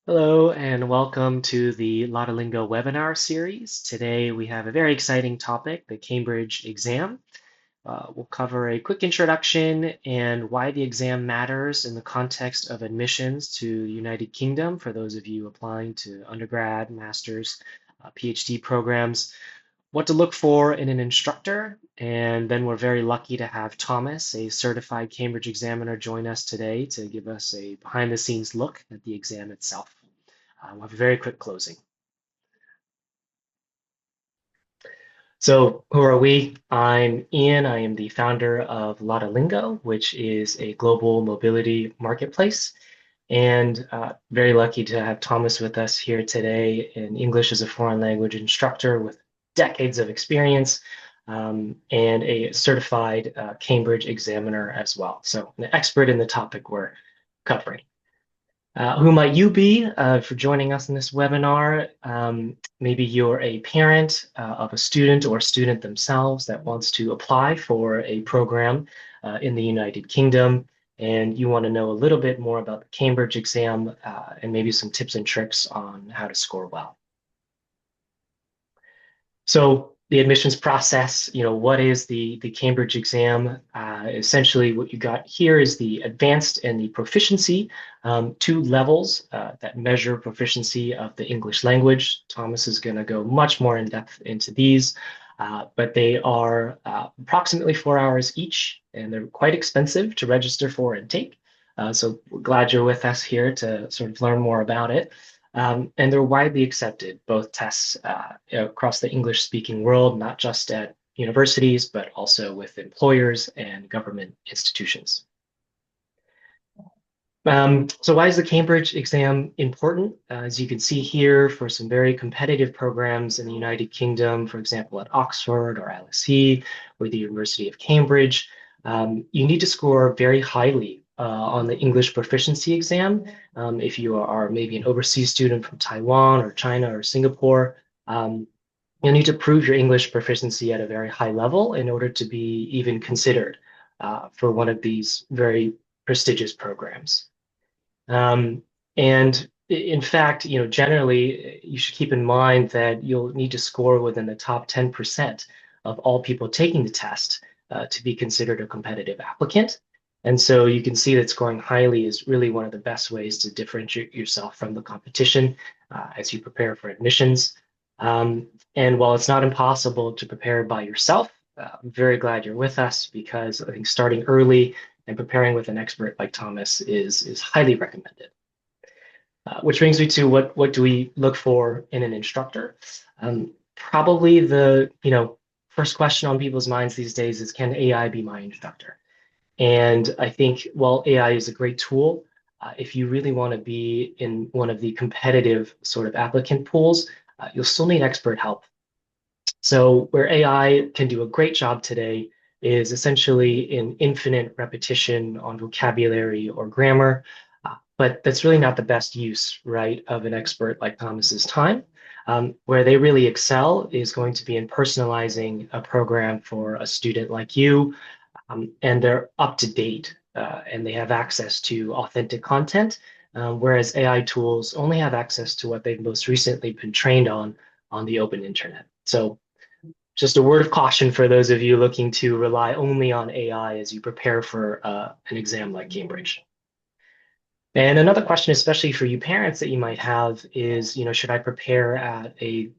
Hello and welcome to the Lotalingo webinar series. Today we have a very exciting topic, the Cambridge exam. We'll cover a quick introduction and why the exam matters in the context of admissions to the United Kingdom for those of you applying to undergrad, master's, PhD programs, what to look for in an instructor, and then we're very lucky to have Thomas, a certified Cambridge examiner, join us today to give us a behind the scenes look at the exam itself. We'll have a very quick closing. So, who are we? I'm Ian. I am the founder of Lotalingo, which is a global mobility marketplace. And very lucky to have Thomas with us here today, an English as a foreign language instructor with decades of experience and a certified Cambridge examiner as well. So, an expert in the topic we're covering. Who might you be for joining us in this webinar? Maybe you're a parent of a student or a student themselves that wants to apply for a program in the United Kingdom, and you want to know a little bit more about the Cambridge exam and maybe some tips and tricks on how to score well. So the admissions process, what is the Cambridge exam? Essentially, what you got here is the advanced and the proficiency, two levels that measure proficiency of the English language. Thomas is going to go much more in depth into these, but they are approximately 4 hours each, and they're quite expensive to register for and take. So we're glad you're with us here to sort of learn more about it. And they're widely accepted, both tests across the English-speaking world, not just at universities, but also with employers and government institutions. So why is the Cambridge exam important? As you can see here, for some very competitive programs in the United Kingdom, for example, at Oxford or LSE or the University of Cambridge, you need to score very highly on the English proficiency exam. If you are maybe an overseas student from Taiwan or China or Singapore, you'll need to prove your English proficiency at a very high level in order to be even considered for one of these very prestigious programs. And in fact, generally, you should keep in mind that you'll need to score within the top 10% of all people taking the test to be considered a competitive applicant. And so you can see that scoring highly is really one of the best ways to differentiate yourself from the competition as you prepare for admissions. And while it's not impossible to prepare by yourself, I'm very glad you're with us because I think starting early and preparing with an expert like Thomas is highly recommended. Which brings me to what do we look for in an instructor? Probably the first question on people's minds these days is, can AI be my instructor? And I think while AI is a great tool, if you really want to be in one of the competitive sort of applicant pools, you'll still need expert help. So where AI can do a great job today is essentially in infinite repetition on vocabulary or grammar, but that's really not the best use, right, of an expert like Thomas's time. Where they really excel is going to be in personalizing a program for a student like you, and they're up to date and they have access to authentic content, whereas AI tools only have access to what they've most recently been trained on the open internet. So just a word of caution for those of you looking to rely only on AI as you prepare for an exam like Cambridge. And another question, especially for you parents that you might have is, should I prepare at a,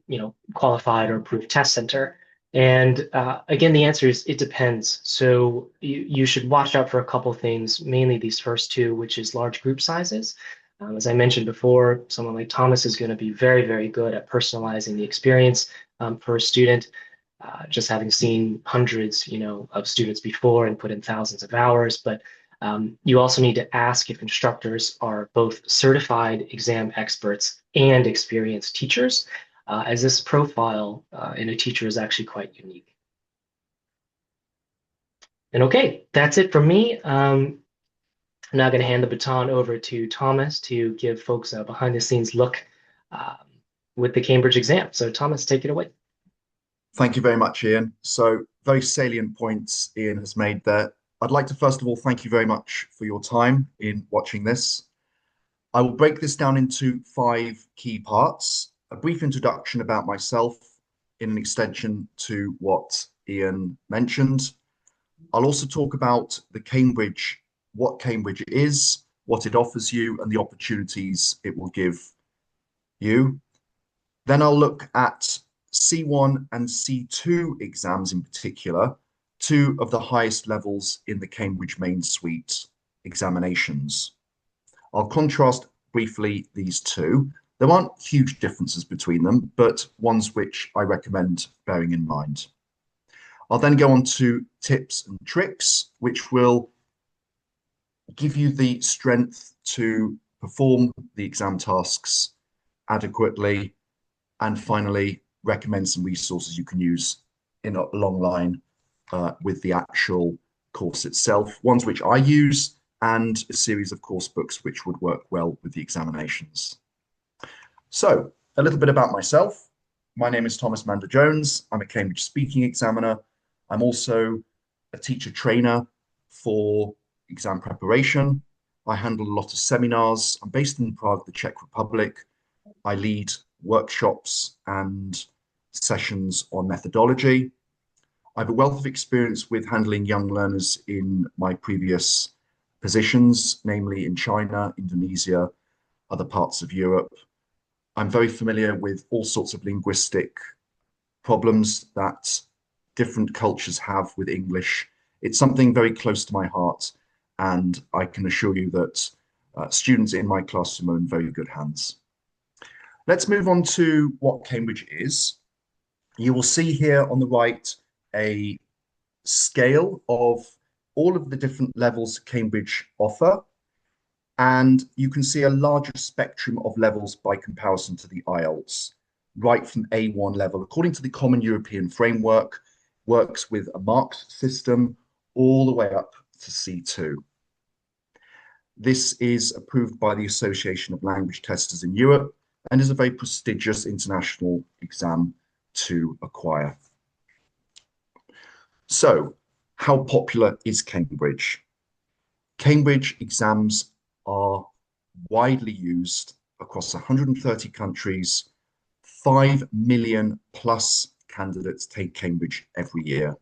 qualified or approved test center? And again, the answer is it depends. So you should watch out for a couple things, mainly these first two, which is large group sizes. As I mentioned before, someone like Thomas is going to be very, very good at personalizing the experience for a student. Just having seen hundreds, of students before and put in thousands of hours, but you also need to ask if instructors are both certified exam experts and experienced teachers, as this profile in a teacher is actually quite unique. And okay, that's it from me. I'm now going to hand the baton over to Thomas to give folks a behind the scenes look um, with the Cambridge exam. So Thomas, take it away. Thank you very much, Ian. So, very salient points Ian has made there. I'd like to first of all thank you very much for your time in watching this. I will break this down into five key parts. A brief introduction about myself in an extension to what Ian mentioned. I'll also talk about what Cambridge is, what it offers you, and the opportunities it will give you. Then I'll look at C1 and C2 exams in particular, two of the highest levels in the Cambridge Main Suite examinations. I'll contrast briefly these two. There aren't huge differences between them, but ones which I recommend bearing in mind. I'll then go on to tips and tricks, which will give you the strength to perform the exam tasks adequately, and finally, recommend some resources you can use in a long line with the actual course itself, ones which I use, and a series of course books which would work well with the examinations. So, a little bit about myself. My name is Thomas Mander-Jones. I'm a Cambridge speaking examiner. I'm also a teacher trainer for exam preparation. I handle a lot of seminars. I'm based in Prague, the Czech Republic. I lead workshops and sessions on methodology. I have a wealth of experience with handling young learners in my previous positions, namely in China, Indonesia, other parts of Europe. I'm very familiar with all sorts of linguistic problems that different cultures have with English. It's something very close to my heart, and I can assure you that students in my classroom are in very good hands. Let's move on to what Cambridge is. You will see here on the right a scale of all of the different levels Cambridge offer, and you can see a larger spectrum of levels by comparison to the IELTS, right from A1 level, according to the Common European Framework, works with a marked system all the way up to C2. This is approved by the Association of Language Testers in Europe and is a very prestigious international exam to acquire. So, how popular is Cambridge? Cambridge exams are widely used across 130 countries. 5 million plus candidates take Cambridge every year.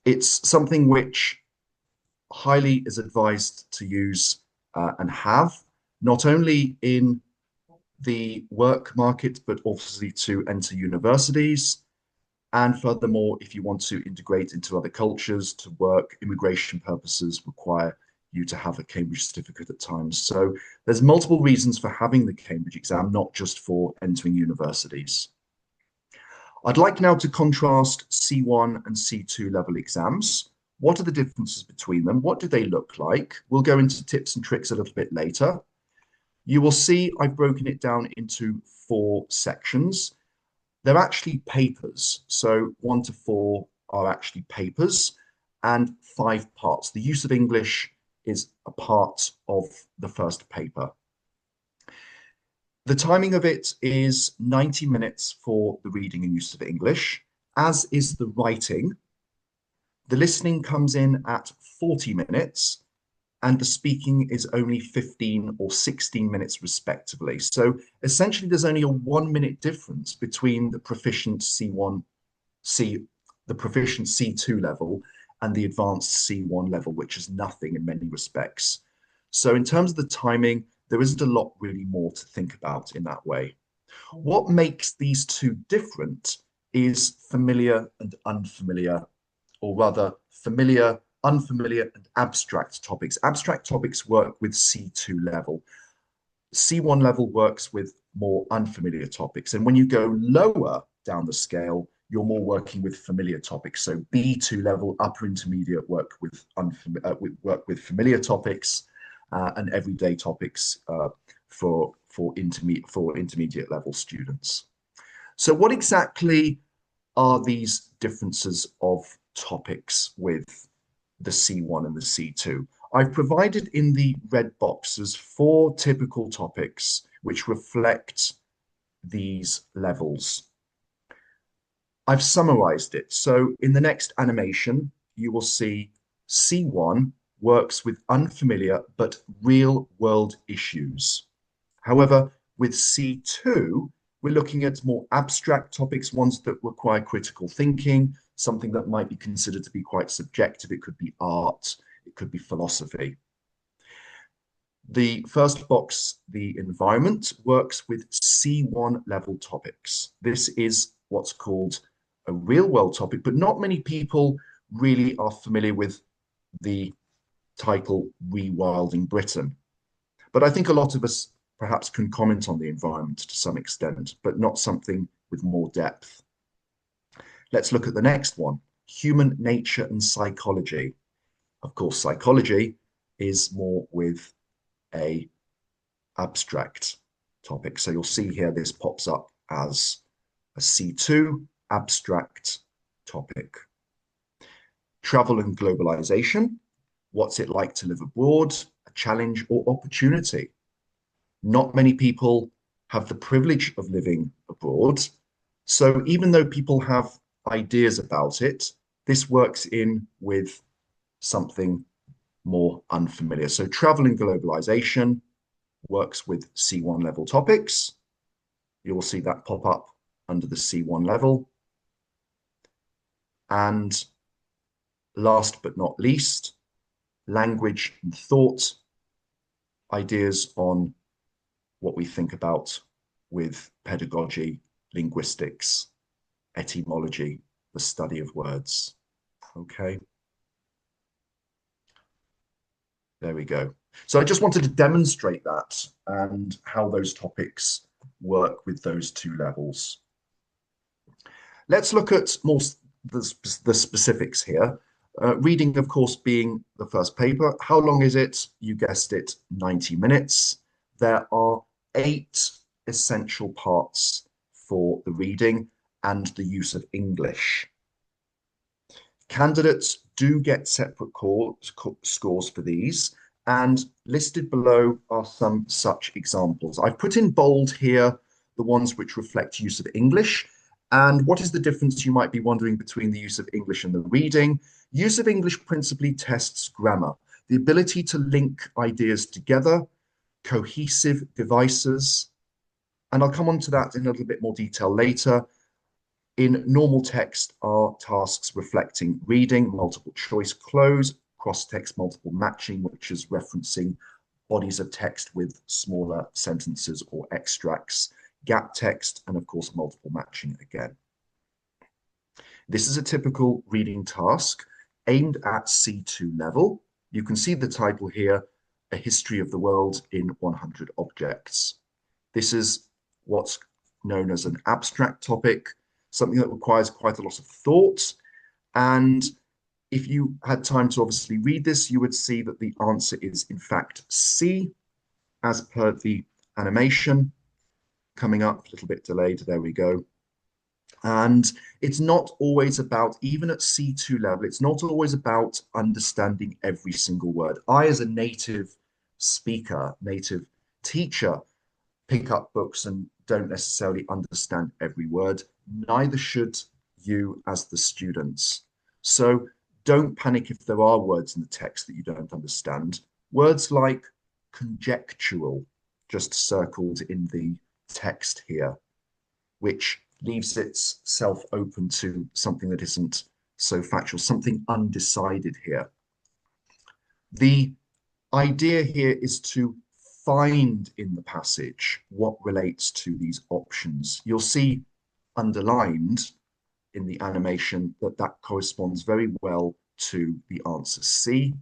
It's something which highly is advised to use and have, not only in the work market, but obviously to enter universities. And furthermore, if you want to integrate into other cultures to work, immigration purposes require you to have a Cambridge certificate at times. So there's multiple reasons for having the Cambridge exam, not just for entering universities. I'd like now to contrast C1 and C2 level exams. What are the differences between them? What do they look like? We'll go into tips and tricks a little bit later. You will see I've broken it down into 4 sections. They're actually papers. So 1 to 4 are actually papers and 5 parts. The use of English is a part of the first paper. The timing of it is 90 minutes for the reading and use of English, as is the writing. The listening comes in at 40 minutes, and the speaking is only 15 or 16 minutes respectively. So essentially, there's only a 1 minute difference between the proficient the proficient C2 level and the advanced C1 level, which is nothing in many respects. So in terms of the timing, there isn't a lot really more to think about in that way. What makes these two different is familiar and unfamiliar, or rather familiar, unfamiliar, and abstract topics. Abstract topics work with C2 level. C1 level works with more unfamiliar topics. And when you go lower down the scale, you're more working with familiar topics. So B2 level, upper intermediate, work with familiar topics and everyday topics for intermediate level students. So what exactly are these differences of topics with the C1 and the C2? I've provided in the red boxes 4 typical topics which reflect these levels. I've summarized it. So in the next animation, you will see C1 works with unfamiliar but real-world issues. However, with C2, we're looking at more abstract topics, ones that require critical thinking, something that might be considered to be quite subjective. It could be art, it could be philosophy. The first box, the environment, works with C1 level topics. This is what's called a real world topic, but not many people really are familiar with the title Rewilding Britain. But I think a lot of us perhaps can comment on the environment to some extent, but not something with more depth. Let's look at the next one, human nature and psychology. Of course, psychology is more with a abstract topic. So you'll see here this pops up as a C2 abstract topic. Travel and globalization. What's it like to live abroad? A challenge or opportunity? Not many people have the privilege of living abroad. So even though people have ideas about it, this works in with something more unfamiliar. So travel and globalization works with C1 level topics. You will see that pop up under the C1 level. And last but not least, language and thought, ideas on what we think about with pedagogy, linguistics, etymology, the study of words. Okay. There we go. So I just wanted to demonstrate that and how those topics work with those two levels. Let's look at more the specifics here. Reading, of course, being the first paper. How long is it? You guessed it, 90 minutes. There are 8 essential parts for the reading and the use of English. Candidates do get separate scores for these, and listed below are some such examples. I've put in bold here the ones which reflect use of English. And what is the difference, you might be wondering, between the use of English and the reading? Use of English principally tests grammar, the ability to link ideas together, cohesive devices, and I'll come on to that in a little bit more detail later. In normal text are tasks reflecting reading, multiple choice close, cross-text multiple matching, which is referencing bodies of text with smaller sentences or extracts, gap text, and of course, multiple matching again. This is a typical reading task aimed at C2 level. You can see the title here, A History of the World in 100 Objects. This is what's known as an abstract topic, something that requires quite a lot of thought. And if you had time to obviously read this, you would see that the answer is in fact C, as per the animation coming up, a little bit delayed. There we go. And it's not always about, even at C2 level, it's not always about understanding every single word. I, as a native speaker, native teacher, pick up books and don't necessarily understand every word. Neither should you as the students. So don't panic if there are words in the text that you don't understand. Words like conjectural, just circled in the text here, which leaves itself open to something that isn't so factual, something undecided here. The idea here is to find in the passage what relates to these options. You'll see underlined in the animation that that corresponds very well to the answer C.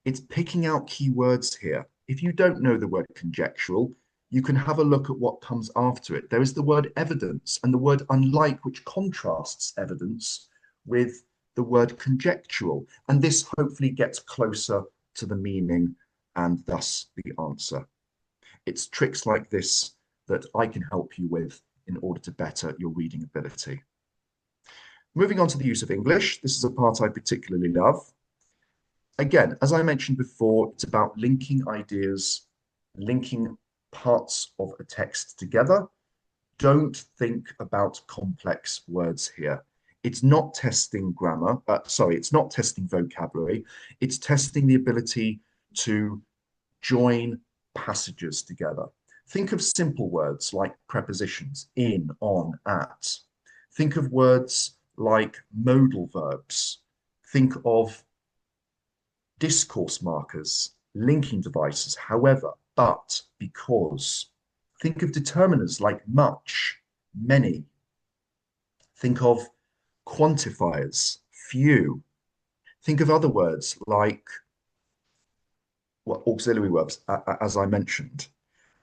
It's picking out keywords here. If you don't know the word conjectural, you can have a look at what comes after it. There is the word evidence and the word unlike, which contrasts evidence with the word conjectural. And this hopefully gets closer to the meaning and thus the answer. It's tricks like this that I can help you with in order to better your reading ability. Moving on to the use of English, this is a part I particularly love. Again, as I mentioned before, it's about linking ideas, linking parts of a text together. Don't think about complex words here. It's not testing grammar. Sorry, it's not testing vocabulary. It's testing the ability to join passages together. Think of simple words like prepositions, in, on, at. Think of words like modal verbs. Think of discourse markers, linking devices, however, but, because. Think of determiners like much, many. Think of quantifiers, few. Think of other words like well, auxiliary verbs, as I mentioned.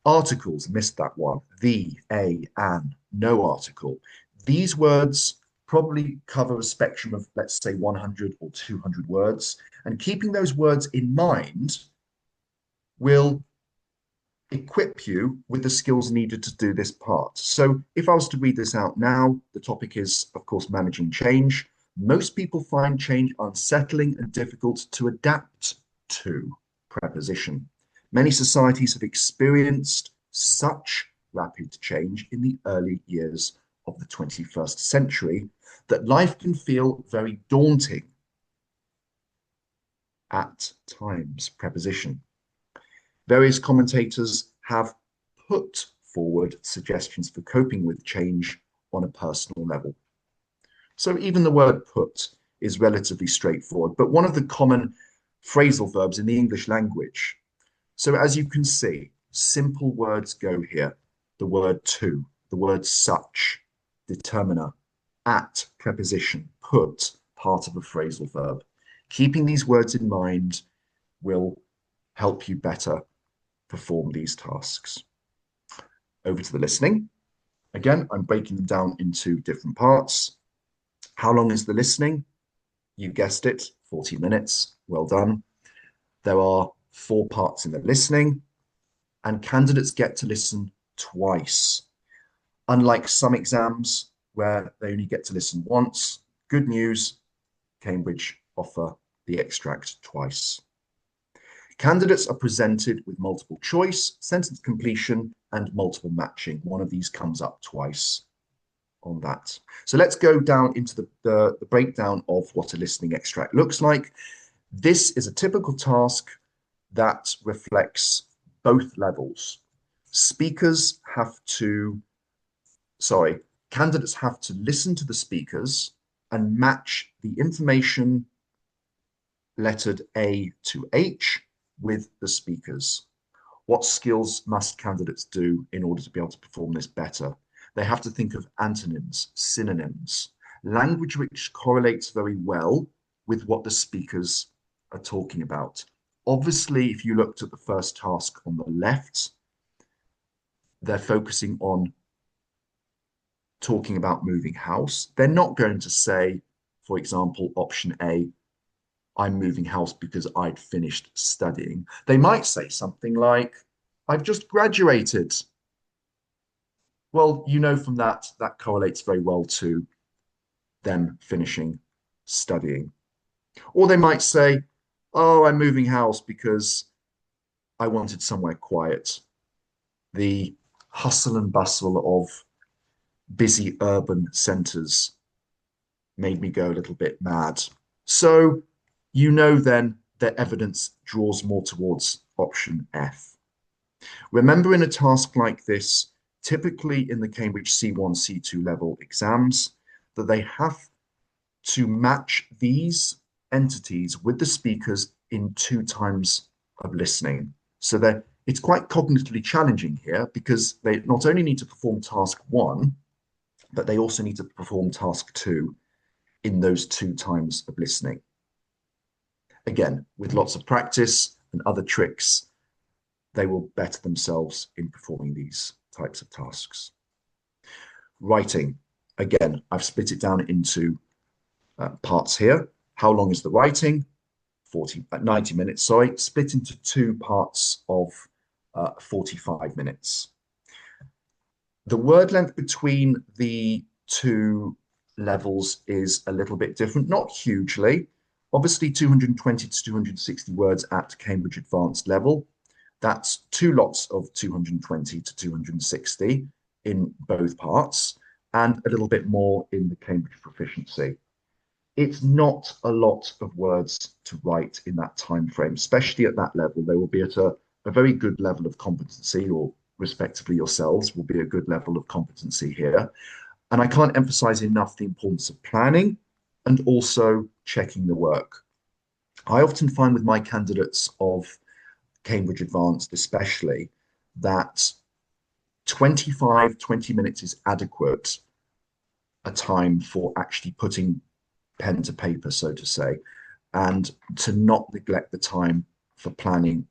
Articles, missed that one. The, a, an, no article. These words probably cover a spectrum of, let's say, 100 or 200 words. And keeping those words in mind will equip you with the skills needed to do this part. So if I was to read this out now, the topic is, of course, managing change. Most people find change unsettling and difficult to adapt to. Preposition. Many societies have experienced such rapid change in the early years of the 21st century that life can feel very daunting at times. Preposition. Various commentators have put forward suggestions for coping with change on a personal level. So even the word put is relatively straightforward, but one of the common phrasal verbs in the English language. So as you can see, simple words go here. The word to, the word such, determiner, at, preposition, put, part of a phrasal verb. Keeping these words in mind will help you better perform these tasks. Over to the listening. Again, I'm breaking them down into different parts. How long is the listening? You guessed it, 40 minutes. Well done. There are 4 parts in the listening, and candidates get to listen twice. Unlike some exams where they only get to listen once, good news, Cambridge offer the extract twice. Candidates are presented with multiple choice, sentence completion, and multiple matching. One of these comes up twice on that. So let's go down into the breakdown of what a listening extract looks like. This is a typical task that reflects both levels. Candidates have to listen to the speakers and match the information lettered A to H with the speakers. What skills must candidates do in order to be able to perform this better? They have to think of antonyms, synonyms, language which correlates very well with what the speakers are talking about. Obviously, if you looked at the first task on the left, they're focusing on talking about moving house. They're not going to say, for example, option A, I'm moving house because I'd finished studying. They might say something like, I've just graduated. Well, you know from that correlates very well to them finishing studying. Or they might say, oh, I'm moving house because I wanted somewhere quiet. The hustle and bustle of busy urban centres made me go a little bit mad. So you know then that evidence draws more towards option F. Remember, in a task like this, typically in the Cambridge C1, C2 level exams, that they have to match these entities with the speakers in 2 times of listening. So that it's quite cognitively challenging here because they not only need to perform task 1, but they also need to perform task 2 in those 2 times of listening. Again, with lots of practice and other tricks, they will better themselves in performing these types of tasks. Writing. Again, I've split it down into parts here. How long is the writing? 90 minutes, sorry, split into 2 parts of 45 minutes. The word length between the 2 levels is a little bit different, not hugely. Obviously, 220 to 260 words at Cambridge Advanced level. That's 2 lots of 220 to 260 in both parts. and a little bit more in the Cambridge proficiency. It's not a lot of words to write in that time frame, especially at that level. They will be at a very good level of competency, or respectively yourselves will be a good level of competency here. And I can't emphasize enough the importance of planning and also checking the work. I often find with my candidates of Cambridge Advanced, especially, that 20 minutes is adequate a time for actually putting pen to paper, so to say, and to not neglect the time for planning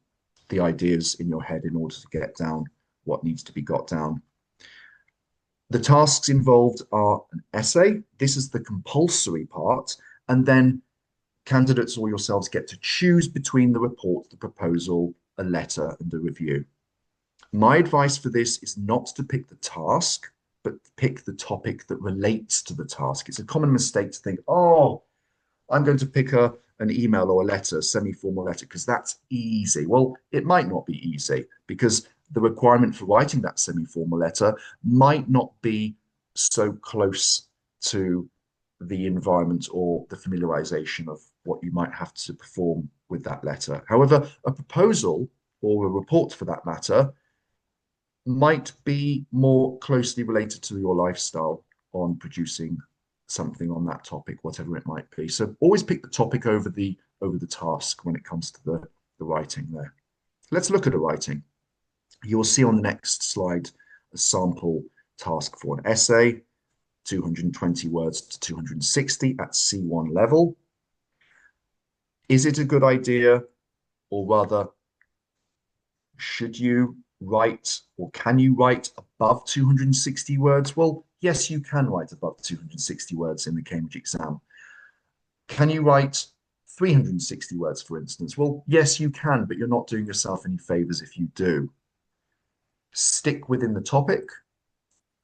the ideas in your head in order to get down what needs to be got down. The tasks involved are an essay. This is the compulsory part. And then candidates or yourselves get to choose between the report, the proposal, a letter, and a review. My advice for this is not to pick the task, but pick the topic that relates to the task. It's a common mistake to think, oh, I'm going to pick an email or a letter, semi-formal letter, because that's easy. Well, it might not be easy because the requirement for writing that semi-formal letter might not be so close to the environment or the familiarization of what you might have to perform with that letter. However, a proposal or a report for that matter might be more closely related to your lifestyle on producing something on that topic, whatever it might be. So always pick the topic over the task when it comes to the writing there. Let's look at the writing. You will see on the next slide a sample task for an essay, 220 words to 260 at C1 level. Is it a good idea, or rather, should you write or can you write above 260 words? Well, yes, you can write above 260 words in the Cambridge exam. Can you write 360 words, for instance? Well, yes, you can, but you're not doing yourself any favors if you do. Stick within the topic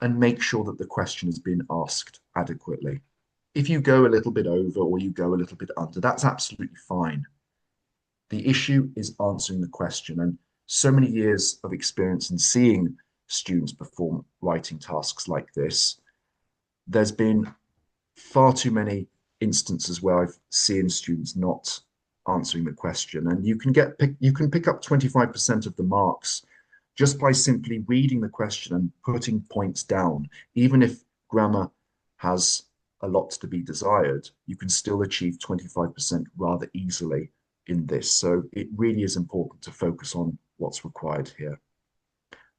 and make sure that the question has been asked adequately. If you go a little bit over or you go a little bit under, that's absolutely fine. The issue is answering the question. And so many years of experience in seeing students perform writing tasks like this, there's been far too many instances where I've seen students not answering the question. And you can pick up 25% of the marks just by simply reading the question and putting points down. Even if grammar has a lot to be desired, you can still achieve 25% rather easily in this. So it really is important to focus on what's required here,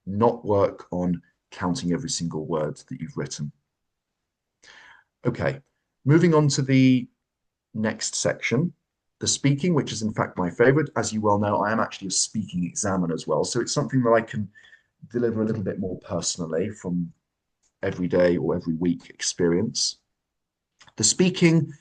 not work on counting every single word that you've written. Okay, moving on to the next section, the speaking, which is in fact my favorite. As you well know, I am actually a speaking examiner as well. So it's something that I can deliver a little bit more personally from every day or every week experience. The speaking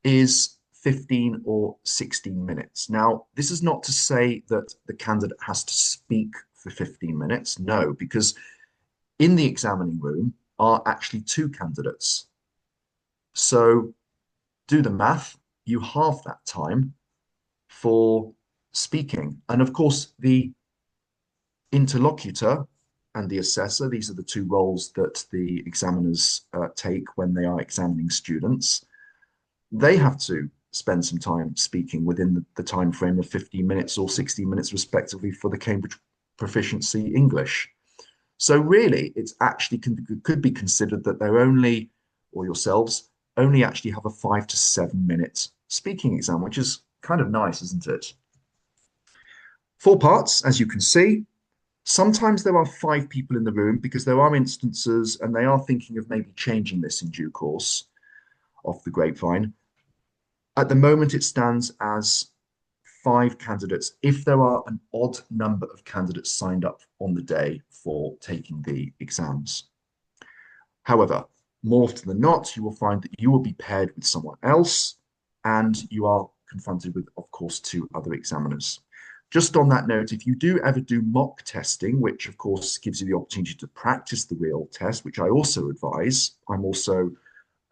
is 15 or 16 minutes. Now, this is not to say that the candidate has to speak for 15 minutes. No, because in the examining room are actually two candidates. So do the math, you halve that time for speaking. And of course, the interlocutor and the assessor, these are the two roles that the examiners take when they are examining students. They have to spend some time speaking within the time frame of 15 minutes or 16 minutes, respectively, for the Cambridge Proficiency English. So really, it's actually could be considered that they're only, or yourselves, only actually have a 5 to 7 minute speaking exam, which is kind of nice, isn't it? 4 parts, as you can see. Sometimes there are 5 people in the room because there are instances, and they are thinking of maybe changing this in due course off the grapevine. At the moment, it stands as 5 candidates if there are an odd number of candidates signed up on the day for taking the exams. However, more often than not, you will find that you will be paired with someone else and you are confronted with, of course, 2 other examiners. Just on that note, if you do ever do mock testing, which of course gives you the opportunity to practice the real test, which I also advise, I'm also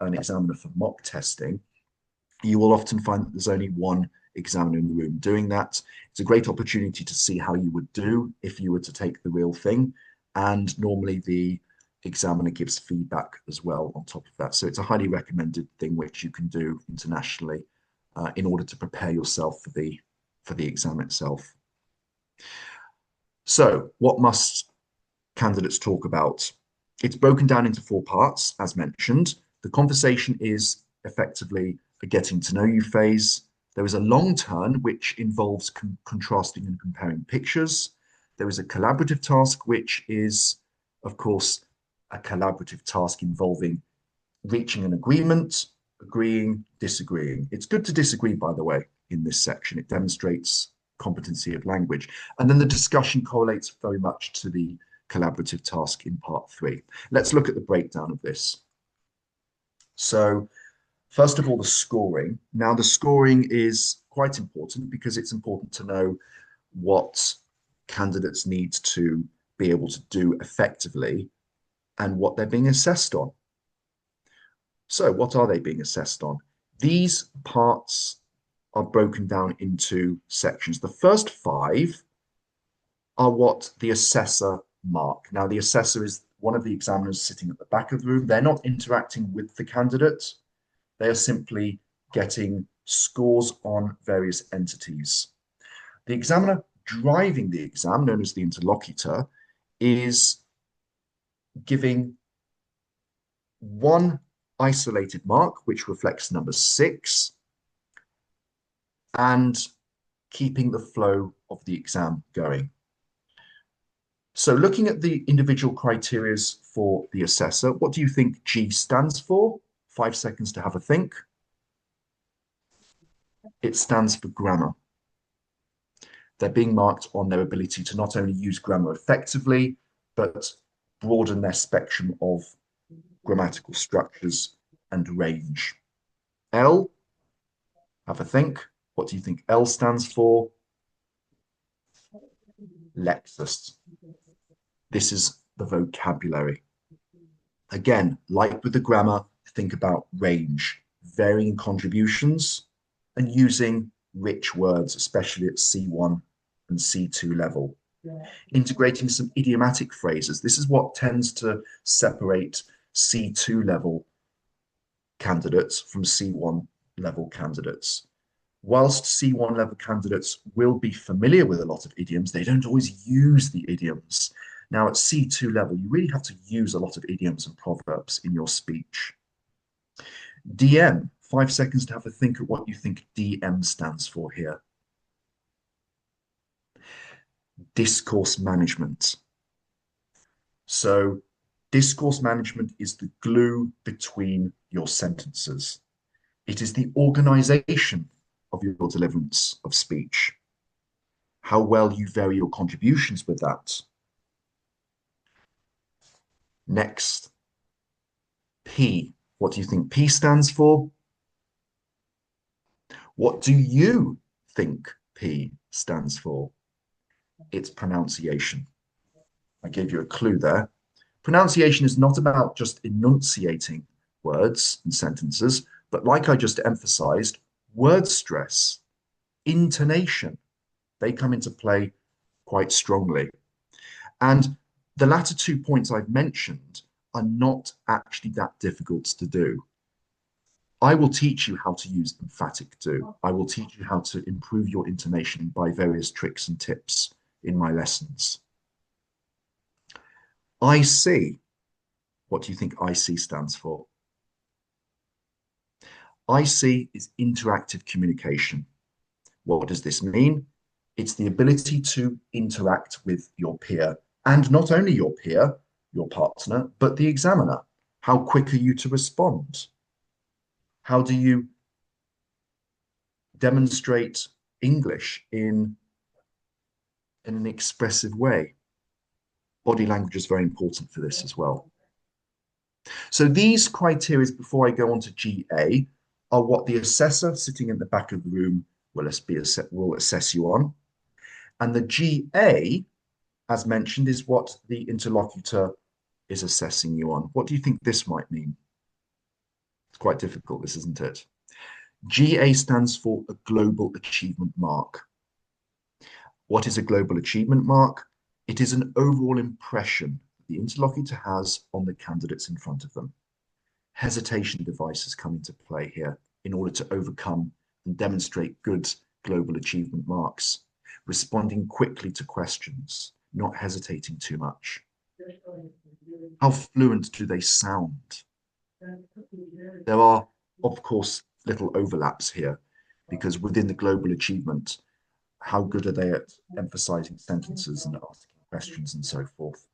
an examiner for mock testing, you will often find that there's only one examiner in the room doing that. It's a great opportunity to see how you would do if you were to take the real thing. And normally the examiner gives feedback as well on top of that. So it's a highly recommended thing which you can do internationally in order to prepare yourself for the exam itself. So what must candidates talk about? It's broken down into four parts, as mentioned. The conversation is effectively a getting to know you phase. There is a long turn, which involves contrasting and comparing pictures. There is a collaborative task, which is, of course, a collaborative task involving reaching an agreement, agreeing, disagreeing. It's good to disagree, by the way, in this section. It demonstrates competency of language. And then the discussion correlates very much to the collaborative task in part 3. Let's look at the breakdown of this. So first of all, the scoring. Now, the scoring is quite important because it's important to know what candidates need to be able to do effectively and what they're being assessed on. So what are they being assessed on? These parts are broken down into sections. The first 5 are what the assessor mark. Now, the assessor is one of the examiners sitting at the back of the room. They're not interacting with the candidate. They are simply getting scores on various entities. The examiner driving the exam, known as the interlocutor, is giving one isolated mark, which reflects number 6, and keeping the flow of the exam going. So looking at the individual criteria for the assessor, what do you think G stands for? 5 seconds to have a think. It stands for grammar. They're being marked on their ability to not only use grammar effectively, but broaden their spectrum of grammatical structures and range. L, have a think. What do you think L stands for? Lexis. This is the vocabulary. Again, like with the grammar, think about range, varying contributions, and using rich words, especially at C1 and C2 level. Integrating some idiomatic phrases. This is what tends to separate C2 level candidates from C1 level candidates. Whilst C1 level candidates will be familiar with a lot of idioms, they don't always use the idioms. Now, at C2 level, you really have to use a lot of idioms and proverbs in your speech. DM, 5 seconds to have a think of what you think DM stands for here. Discourse management. So, discourse management is the glue between your sentences. It is the organization of your deliverance of speech. How well you vary your contributions with that. Next, P. What do you think P stands for? What do you think P stands for? It's pronunciation. I gave you a clue there. Pronunciation is not about just enunciating words and sentences, but like I just emphasized, word stress, intonation, they come into play quite strongly. And the latter 2 points I've mentioned are not actually that difficult to do. I will teach you how to use emphatic do. I will teach you how to improve your intonation by various tricks and tips in my lessons. IC. What do you think IC stands for? IC is interactive communication. What does this mean? It's the ability to interact with your peer, and not only your peer, your partner, but the examiner. How quick are you to respond? How do you demonstrate English in an expressive way? Body language is very important for this as well. So these criteria, before I go on to GA, are what the assessor sitting in the back of the room will assess you on. And the GA, as mentioned, is what the interlocutor is assessing you on. What do you think this might mean? It's quite difficult, this, isn't it? GA stands for a global achievement mark. What is a global achievement mark? It is an overall impression the interlocutor has on the candidates in front of them. Hesitation devices come into play here in order to overcome and demonstrate good global achievement marks, responding quickly to questions, not hesitating too much. How fluent do they sound? There are, of course, little overlaps here because within the global achievement, how good are they at emphasizing sentences and asking questions and so forth?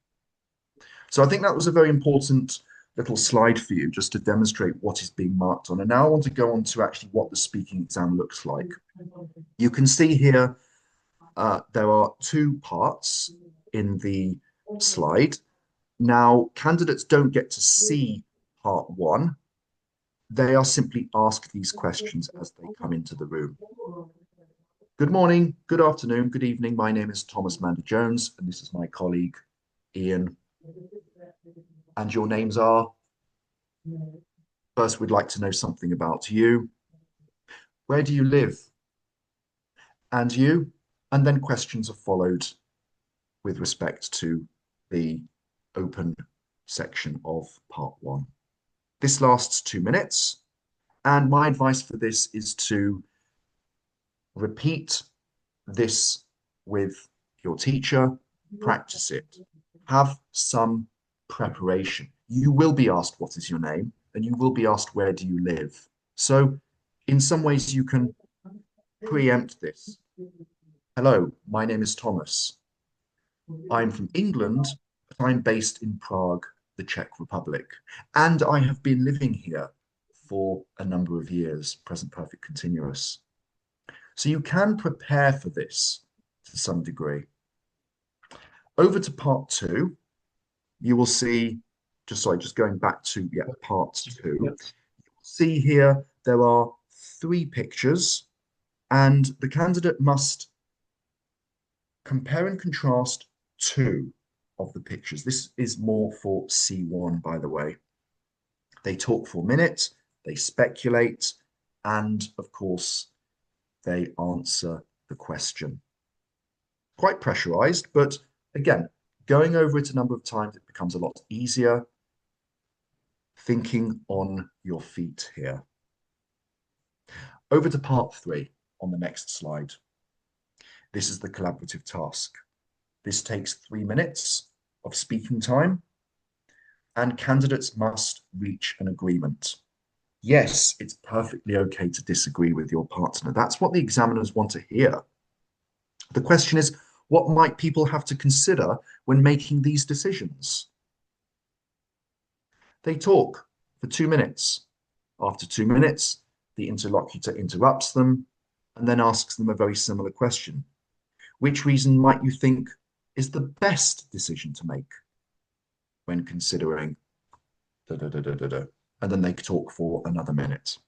So I think that was a very important little slide for you just to demonstrate what is being marked on. And now I want to go on to actually what the speaking exam looks like. You can see here there are two parts in the slide. Now, candidates don't get to see part one. They are simply asked these questions as they come into the room. Good morning, good afternoon, good evening. My name is Thomas Mander-Jones, and this is my colleague, Ian. And your names are? First, we'd like to know something about you. Where do you live? And you? And then questions are followed with respect to the open section of part one. This lasts 2 minutes, and my advice for this is to repeat this with your teacher, practice it, have some preparation. You will be asked what is your name, and you will be asked where do you live. So in some ways you can preempt this. Hello, my name is Thomas. I'm from England, but I'm based in Prague, the Czech Republic, and I have been living here for a number of years, present perfect continuous. So you can prepare for this to some degree. Over to part two, you will see, just going back to part two, you'll see here there are 3 pictures, and the candidate must compare and contrast 2 of the pictures. This is more for C1, by the way. They talk for a minute, they speculate, and of course, they answer the question. Quite pressurized, but again, going over it a number of times, it becomes a lot easier. Thinking on your feet here. Over to part 3 on the next slide. This is the collaborative task. This takes 3 minutes of speaking time, and candidates must reach an agreement. Yes, it's perfectly okay to disagree with your partner. That's what the examiners want to hear. The question is, what might people have to consider when making these decisions? They talk for 2 minutes. After 2 minutes, the interlocutor interrupts them and then asks them a very similar question. Which reason might you think is the best decision to make when considering da, da, da, da, da, da. And then they talk for another minute.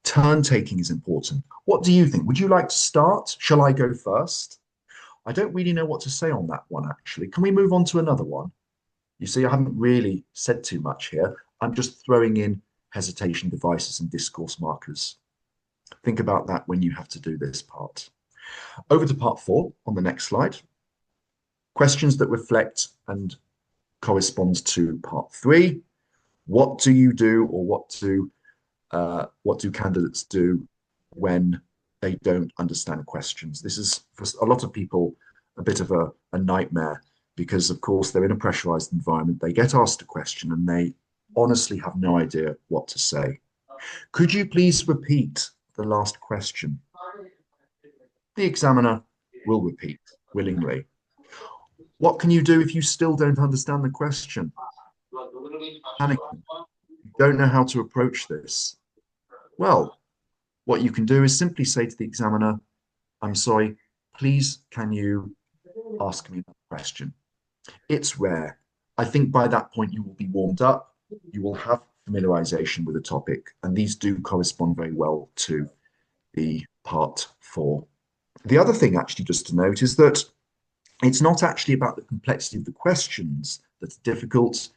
Turn taking is important. What do you think? Would you like to start? Shall I go first? I don't really know what to say on that one, actually. Can we move on to another one? You see, I haven't really said too much here. I'm just throwing in hesitation devices and discourse markers. Think about that when you have to do this part. Over to part 4 on the next slide. Questions that reflect and correspond to part 3. What do you do, or what do candidates do when they don't understand questions? This is, for a lot of people, a bit of a nightmare because, of course, they're in a pressurized environment. They get asked a question and they honestly have no idea what to say. Could you please repeat the last question? The examiner will repeat willingly. What can you do if you still don't understand the question? Panicking. You don't know how to approach this. Well, what you can do is simply say to the examiner, I'm sorry, please can you ask me that question? It's rare. I think by that point you will be warmed up, you will have familiarization with the topic, and these do correspond very well to the part 4. The other thing actually just to note is that it's not actually about the complexity of the questions that's difficult.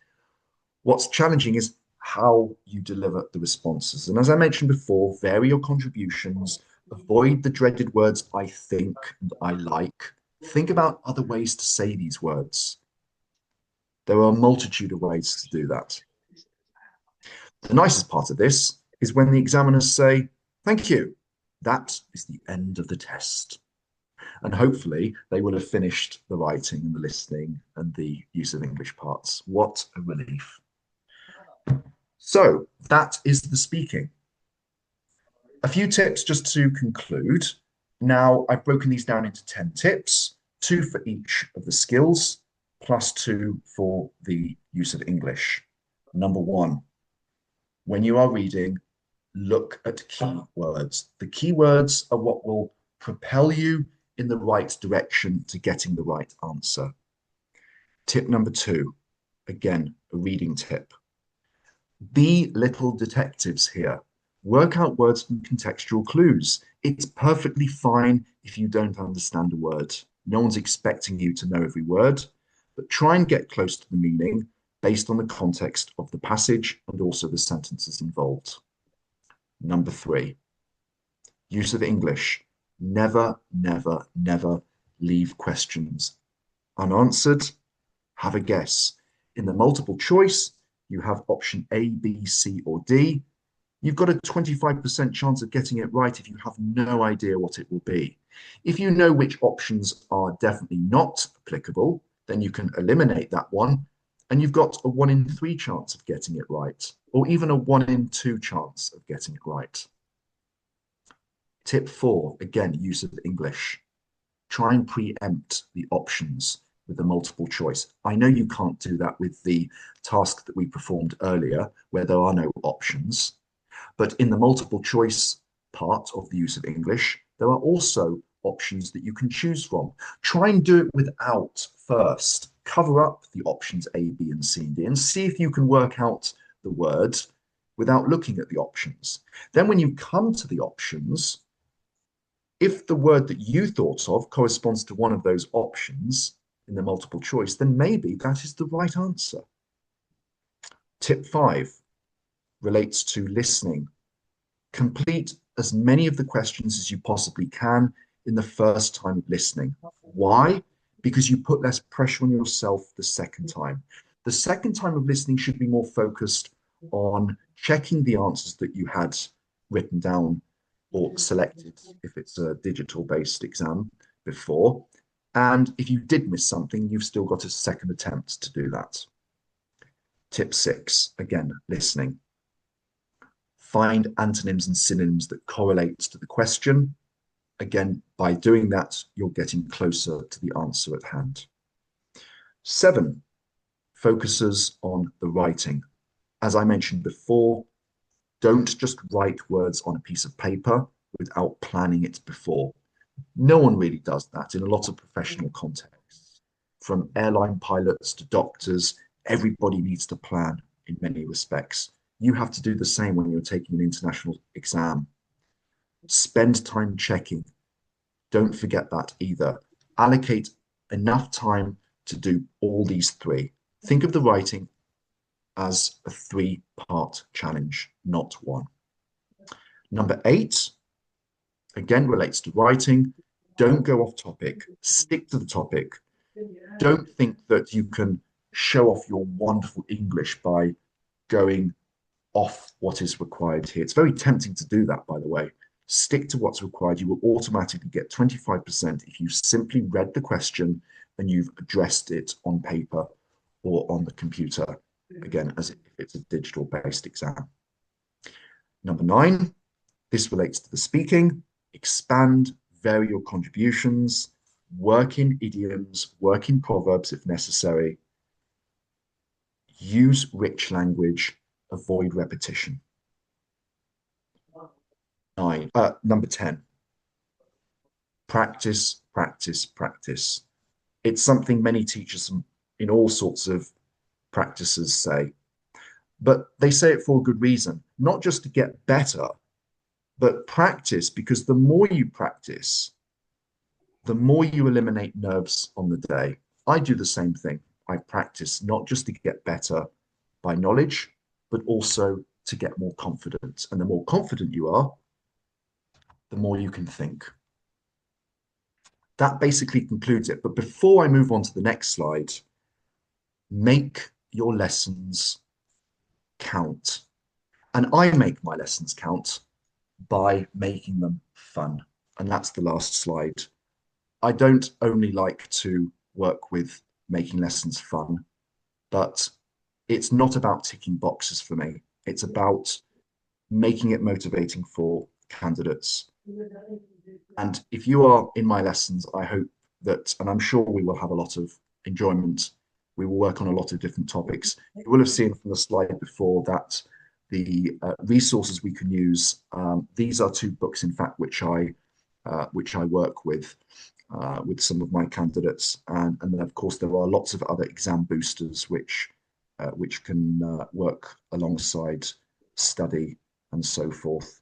What's challenging is how you deliver the responses. And as I mentioned before, vary your contributions, avoid the dreaded words I think and I like, Think about other ways to say these words. There are a multitude of ways to do that. The nicest part of this is when the examiners say, "Thank you. That is the end of the test." And hopefully they will have finished the writing and the listening and the use of English parts. What a relief. So that is the speaking. A few tips just to conclude. Now, I've broken these down into 10 tips, two for each of the skills, plus two for the use of English. Number one, when you are reading, look at keywords. The keywords are what will propel you in the right direction to getting the right answer. Tip number two, again, a reading tip. Be little detectives here. Work out words from contextual clues. It's perfectly fine if you don't understand a word. No one's expecting you to know every word, but try and get close to the meaning based on the context of the passage and also the sentences involved. Number three, use of English. Never, never, never leave questions unanswered. Have a guess. In the multiple choice, you have option A, B, C, or D. You've got a 25% chance of getting it right if you have no idea what it will be. If you know which options are definitely not applicable, then you can eliminate that one, and you've got a 1 in 3 chance of getting it right, or even a 1 in 2 chance of getting it right. Tip 4, again, use of English. Try and preempt the options with the multiple choice. I know you can't do that with the task that we performed earlier, where there are no options. But in the multiple choice part of the use of English, there are also options that you can choose from. Try and do it without first. Cover up the options A, B, and C, and D, and see if you can work out the word without looking at the options. Then when you come to the options, if the word that you thought of corresponds to one of those options in the multiple choice, then maybe that is the right answer. Tip 5 relates to listening. Complete as many of the questions as you possibly can in the first time of listening. Why? Because you put less pressure on yourself the second time. The second time of listening should be more focused on checking the answers that you had written down or selected if it's a digital based exam before. And if you did miss something, you've still got a second attempt to do that. Tip 6, again, listening. Find antonyms and synonyms that correlate to the question. Again, by doing that, you're getting closer to the answer at hand. 7, focuses on the writing. As I mentioned before, don't just write words on a piece of paper without planning it before. No one really does that in a lot of professional contexts. From airline pilots to doctors, everybody needs to plan in many respects. You have to do the same when you're taking an international exam. Spend time checking. Don't forget that either. Allocate enough time to do all these three. Think of the writing as a 3-part challenge, not one. Number 8, again, relates to writing. Don't go off topic. Stick to the topic. Don't think that you can show off your wonderful English by going off what is required here. It's very tempting to do that, by the way. Stick to what's required. You will automatically get 25% if you simply read the question and you've addressed it on paper or on the computer, again, as if it's a digital-based exam. Number 9, this relates to the speaking. Expand, vary your contributions, work in idioms, work in proverbs if necessary. Use rich language, avoid repetition. Number 10, practice, practice, practice. It's something many teachers in all sorts of practices say, but they say it for a good reason, not just to get better, but practice, because the more you practice, the more you eliminate nerves on the day. I do the same thing. I practice not just to get better by knowledge, but also to get more confident. And the more confident you are, the more you can think. that basically concludes it. But before I move on to the next slide, make your lessons count. And I make my lessons count by making them fun. And that's the last slide. I don't only like to work with making lessons fun, but it's not about ticking boxes for me. It's about making it motivating for candidates. And if you are in my lessons, I hope that, and I'm sure we will have a lot of enjoyment. We will work on a lot of different topics. You will have seen from the slide before that the resources we can use. These are two books, in fact, which I work with some of my candidates, and then of course there are lots of other exam boosters which can work alongside study and so forth.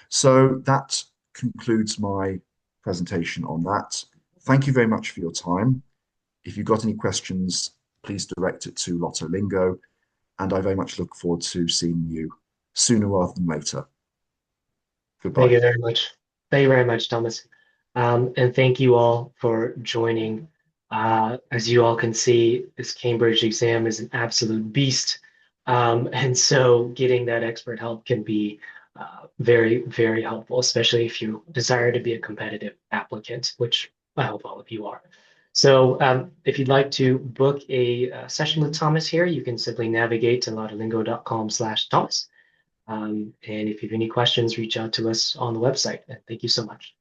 So that concludes my presentation on that. Thank you very much for your time. If you've got any questions, please direct it to Lotto Lingo, and I very much look forward to seeing you sooner rather than later. Thank Goodbye. you very much. Thank you very much, Thomas. And thank you all for joining. As you all can see, this Cambridge exam is an absolute beast. And so getting that expert help can be very, very helpful, especially if you desire to be a competitive applicant, which I hope all of you are. So if you'd like to book a session with Thomas here, you can simply navigate to laudalingo.com/Thomas. And if you have any questions, reach out to us on the website. And thank you so much.